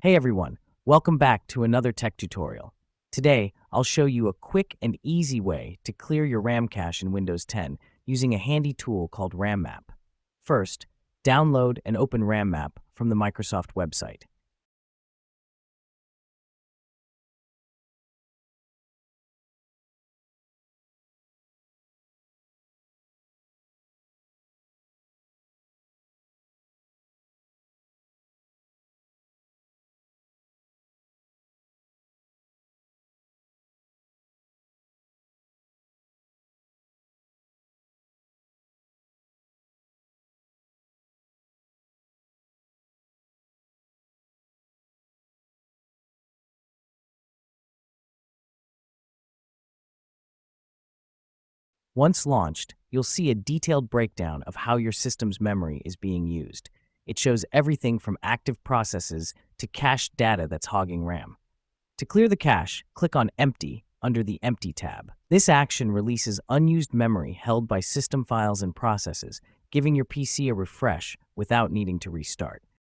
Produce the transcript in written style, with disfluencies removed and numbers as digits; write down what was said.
Hey everyone, welcome back to another tech tutorial. Today, I'll show you a quick and easy way to clear your RAM cache in Windows 10 using a handy tool called RAM Map. First, download and open RAM Map from the Microsoft website. Once launched, you'll see a detailed breakdown of how your system's memory is being used. It shows everything from active processes to cached data that's hogging RAM. To clear the cache, click on Empty under the Empty tab. This action releases unused memory held by system files and processes, giving your PC a refresh without needing to restart.